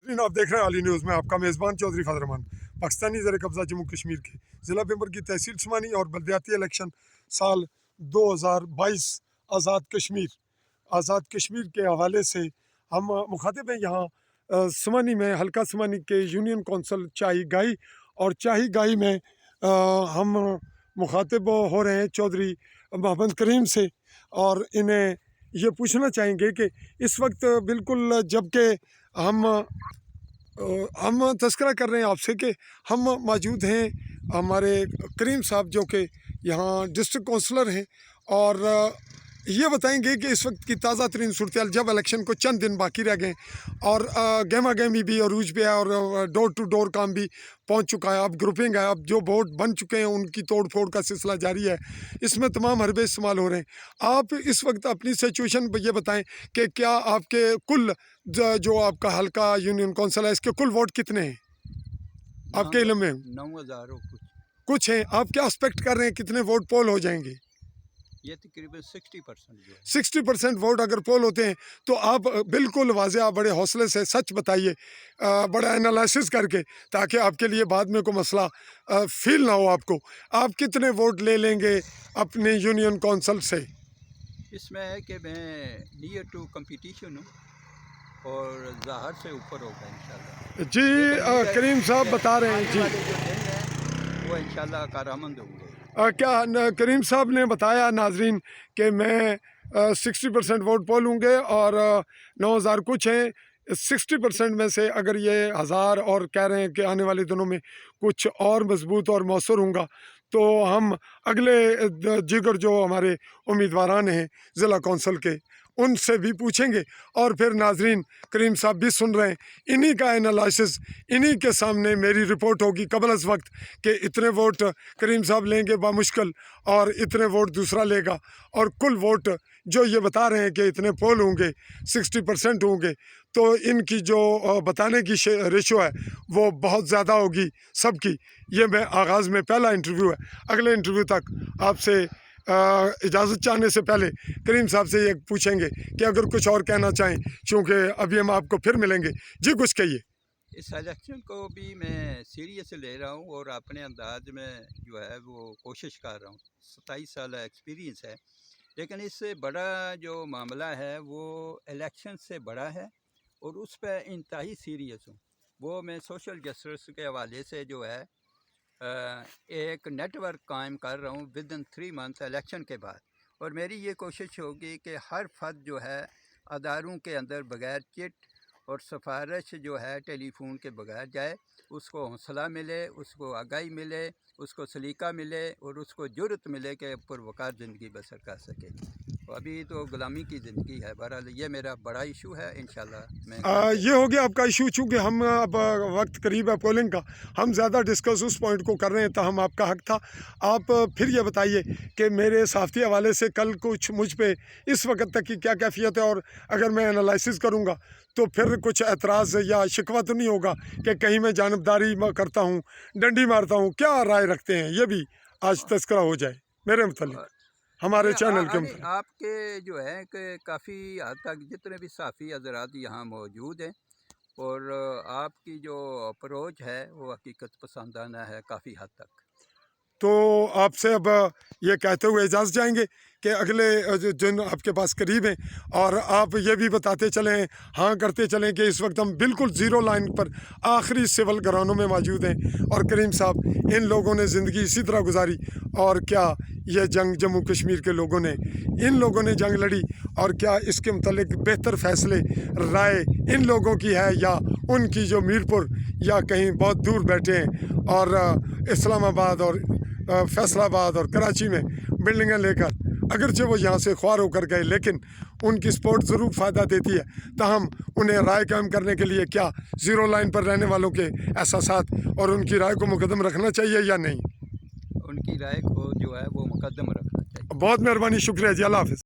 आप देख रहे हैं आली न्यूज़ में आपका मेज़बान चौधरी फजल रहमान। पाकिस्तानी ज़र कब्ज़ा जम्मू कश्मीर के ज़िला पेपर की तहसील स्मानी और बल्दियाती इलेक्शन साल 2022 आज़ाद कश्मीर के हवाले से हम मुखातिब हैं यहाँ स्मानी में, हल्का स्मानी के यूनियन कौंसल चाही गाई, और चाही गाई में हम मुखातिब हो रहे हैं चौधरी मोहम्मद करीम से, और इन्हें ये पूछना चाहेंगे कि इस वक्त बिल्कुल जबकि हम तज़किरा कर रहे हैं आपसे कि हम मौजूद हैं हमारे करीम साहब जो कि यहाँ डिस्ट्रिक्ट काउंसलर हैं, और ये बताएंगे कि इस वक्त की ताज़ा तरीन सूरत जब इलेक्शन को चंद दिन बाकी रह गए और गहमा गहमी भी अरूज पे है और डोर टू डोर काम भी पहुंच चुका है। अब ग्रुपिंग है, अब जो वोट बन चुके हैं उनकी तोड़ फोड़ का सिलसिला जारी है, इसमें तमाम हरबे इस्तेमाल हो रहे हैं। आप इस वक्त अपनी सिचुएशन ये बताएं कि क्या आपके कुल जो आपका हल्का यूनियन कौंसिल है इसके कुल वोट कितने हैं आपके इल्म में? 9,000 कुछ हैं। आप क्या एक्सपेक्ट कर रहे हैं कितने वोट पोल हो जाएंगे? ये तकरीबन 60% 60% वोट अगर पोल होते हैं तो आप बिल्कुल वाज़े, आप बड़े हौसले से सच बताइए, बड़ा एनालिसिस करके, ताकि आपके लिए बाद में कोई मसला फील ना हो आपको। आप कितने वोट ले लेंगे अपने यूनियन कौंसिल से? इसमें है कि मैं नियर टू कंपटीशन हूँ और ज़ाहिर से ऊपर होगा इंशाल्लाह। जी करीम साहब बता रहे हैं जी, जो दिन है वो इंशाल्लाह कारआमद होंगे। क्या करीम साहब ने बताया नाजरीन कि मैं 60% वोट पोल होंगे और 9,000 कुछ हैं। 60% में से अगर ये 1,000 और कह रहे हैं कि आने वाले दिनों में कुछ और मजबूत और मौसर होगा तो हम अगले जिगर जो हमारे उम्मीदवारान हैं ज़िला कौंसिल के उनसे भी पूछेंगे, और फिर नाजरीन करीम साहब भी सुन रहे हैं, इन्हीं का एनालिसिस, इन्हीं के सामने मेरी रिपोर्ट होगी कबल अज़ वक्त कि इतने वोट करीम साहब लेंगे बामुश्किल और इतने वोट दूसरा लेगा, और कुल वोट जो ये बता रहे हैं कि इतने पोल होंगे 60% होंगे, तो इनकी जो बताने की रेशो है वो बहुत ज़्यादा होगी सबकी। ये मैं आगाज़ में पहला इंटरव्यू है, अगले इंटरव्यू तक आपसे इजाज़त चाहने से पहले करीम साहब से ये पूछेंगे कि अगर कुछ और कहना चाहें, क्योंकि अभी हम आपको फिर मिलेंगे। जी कुछ कहिए। इस इलेक्शन को भी मैं सीरियस ले रहा हूँ और अपने अंदाज में जो है वो कोशिश कर रहा हूँ। 27 साल एक्सपीरियंस है, लेकिन इससे बड़ा जो मामला है वो इलेक्शन से बड़ा है और उस पर इंतहाई सीरियस हूँ। वो मैं सोशल जस्टिस के हवाले से जो है एक नेटवर्क कायम कर रहा हूँ विद इन 3 मंथ इलेक्शन के बाद, और मेरी ये कोशिश होगी कि हर फर्द जो है अदारों के अंदर बग़ैर चिट और सिफारिश जो है टेलीफोन के बगैर जाए, उसको हौसला मिले, उसको आगाही मिले, उसको सलीका मिले और उसको जुर्रत मिले कि पुरवकार ज़िंदगी बसर कर सके। अभी तो गुलामी की ज़िंदगी है। बहरहाल ये मेरा बड़ा इशू है, इंशाल्लाह मैं ये हो गया आपका इशू। चूँकि हम अब वक्त करीब है पोलिंग का, हम ज़्यादा डिस्कस उस पॉइंट को कर रहे हैं, तो हम आपका हक था। आप फिर ये बताइए कि मेरे साफ़ी हवाले से कल कुछ मुझ पे इस वक्त तक की क्या कैफियत है, और अगर मैं एनालिसिस करूँगा तो फिर कुछ एतराज़ या शिकवा तो नहीं होगा कि कहीं मैं जानबदारी करता हूँ, डंडी मारता हूँ? क्या राय रखते हैं, ये भी आज तज़किरा हो जाए मेरे मुतालिक, हमारे चैनल के मुताबिक। आपके जो है कि काफ़ी हद तक जितने भी साफ़ी हज़रात यहाँ मौजूद हैं और आपकी जो अप्रोच है वो हकीकत पसंदाना है काफ़ी हद तक। तो आपसे अब ये कहते हुए इजाज़त जाएंगे कि अगले दिन आपके पास करीब हैं, और आप ये भी बताते चलें, हाँ करते चलें कि इस वक्त हम बिल्कुल ज़ीरो लाइन पर आखिरी सिविल घरानों में मौजूद हैं, और करीम साहब इन लोगों ने ज़िंदगी इसी तरह गुजारी, और क्या ये जंग जम्मू कश्मीर के लोगों ने, इन लोगों ने जंग लड़ी, और क्या इसके मुतल्लिक बेहतर फ़ैसले राय इन लोगों की है या उनकी जो मीरपुर या कहीं बहुत दूर बैठे हैं और इस्लामाबाद और फैसलाबाद और कराची में बिल्डिंगें लेकर, अगरचे वो यहाँ से ख्वार होकर गए, लेकिन उनकी सपोर्ट ज़रूर फ़ायदा देती है। ताहम उन्हें राय कायम करने के लिए क्या ज़ीरो लाइन पर रहने वालों के एहसासात और उनकी राय को मुकदम रखना चाहिए या नहीं? उनकी राय को जो है वो मुकद्दम रखना चाहिए। बहुत मेहरबानी, शुक्रिया जी, अल्लाह हाफ़िज़।